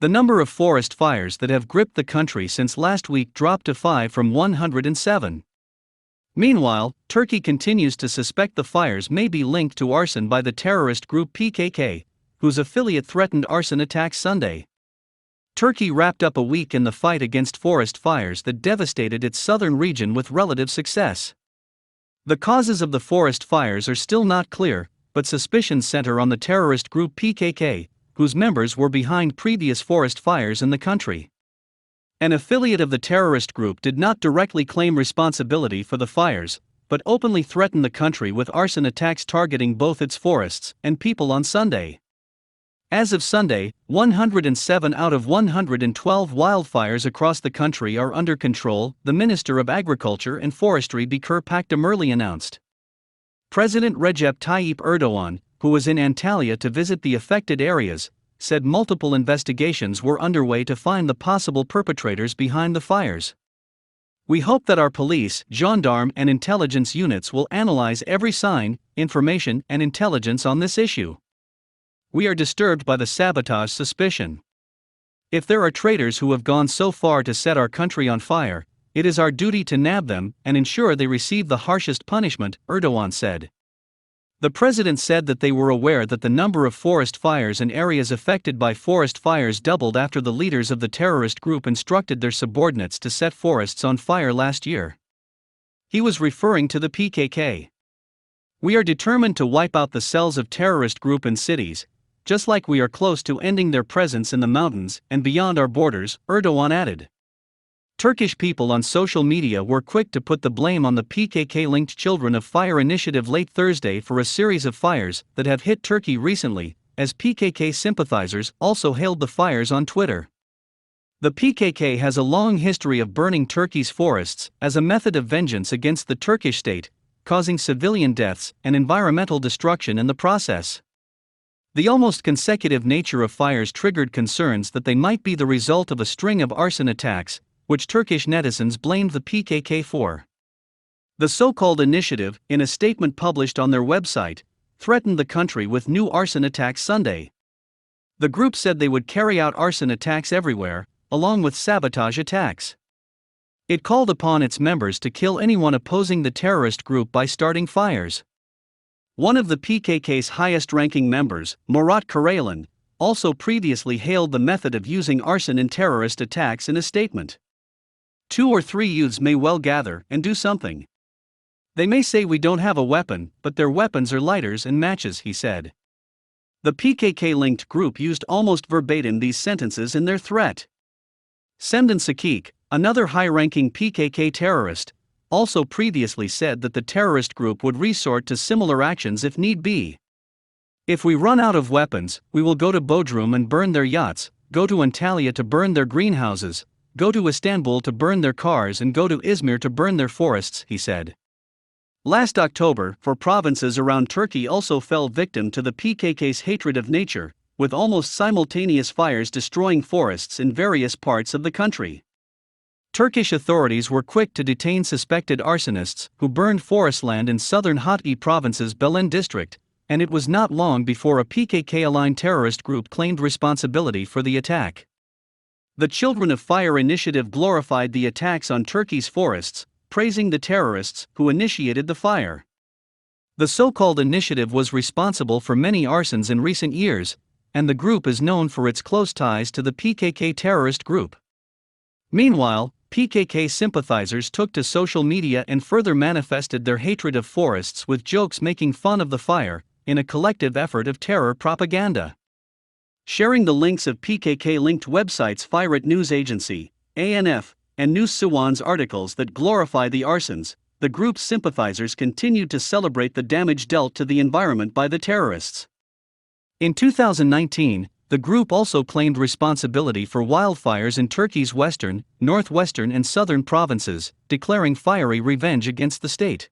The number of forest fires that have gripped the country since last week dropped to 5 from 107. Meanwhile, Turkey continues to suspect the fires may be linked to arson by the terrorist group PKK, whose affiliate threatened arson attacks Sunday. Turkey wrapped up a week in the fight against forest fires that devastated its southern region with relative success. The causes of the forest fires are still not clear, but suspicions center on the terrorist group PKK, whose members were behind previous forest fires in the country. An affiliate of the terrorist group did not directly claim responsibility for the fires, but openly threatened the country with arson attacks targeting both its forests and people on Sunday. As of Sunday, 107 out of 112 wildfires across the country are under control, the Minister of Agriculture and Forestry Bekir Pakdemirli announced. President Recep Tayyip Erdoğan, who was in Antalya to visit the affected areas, said multiple investigations were underway to find the possible perpetrators behind the fires. "We hope that our police, gendarme, and intelligence units will analyze every sign, information, and intelligence on this issue. We are disturbed by the sabotage suspicion. If there are traitors who have gone so far to set our country on fire, it is our duty to nab them and ensure they receive the harshest punishment," Erdoğan said. The president said that they were aware that the number of forest fires and areas affected by forest fires doubled after the leaders of the terrorist group instructed their subordinates to set forests on fire last year. He was referring to the PKK. "We are determined to wipe out the cells of terrorist group in cities, just like we are close to ending their presence in the mountains and beyond our borders," Erdoğan added. Turkish people on social media were quick to put the blame on the PKK-linked Children of Fire initiative late Thursday for a series of fires that have hit Turkey recently, as PKK sympathizers also hailed the fires on Twitter. The PKK has a long history of burning Turkey's forests as a method of vengeance against the Turkish state, causing civilian deaths and environmental destruction in the process. The almost consecutive nature of fires triggered concerns that they might be the result of a string of arson attacks, which Turkish netizens blamed the PKK for. The so-called initiative, in a statement published on their website, threatened the country with new arson attacks Sunday. The group said they would carry out arson attacks everywhere, along with sabotage attacks. It called upon its members to kill anyone opposing the terrorist group by starting fires. One of the PKK's highest-ranking members, Murat Karayalan, also previously hailed the method of using arson in terrorist attacks in a statement. "2 or 3 youths may well gather and do something. They may say we don't have a weapon, but their weapons are lighters and matches," he said. The PKK-linked group used almost verbatim these sentences in their threat. Semden Sakik, another high-ranking PKK terrorist, also previously said that the terrorist group would resort to similar actions if need be. "If we run out of weapons, we will go to Bodrum and burn their yachts, go to Antalya to burn their greenhouses, go to Istanbul to burn their cars, and go to Izmir to burn their forests," he said. Last October, 4 provinces around Turkey also fell victim to the PKK's hatred of nature, with almost simultaneous fires destroying forests in various parts of the country. Turkish authorities were quick to detain suspected arsonists who burned forest land in southern Hatay province's Belen district, and it was not long before a PKK-aligned terrorist group claimed responsibility for the attack. The Children of Fire initiative glorified the attacks on Turkey's forests, praising the terrorists who initiated the fire. The so-called initiative was responsible for many arsons in recent years, and the group is known for its close ties to the PKK terrorist group. Meanwhile, PKK sympathizers took to social media and further manifested their hatred of forests with jokes making fun of the fire, in a collective effort of terror propaganda. Sharing the links of PKK-linked websites Firat News Agency, ANF, and News Suwan's articles that glorify the arsons, the group's sympathizers continued to celebrate the damage dealt to the environment by the terrorists. In 2019, the group also claimed responsibility for wildfires in Turkey's western, northwestern, and southern provinces, declaring fiery revenge against the state.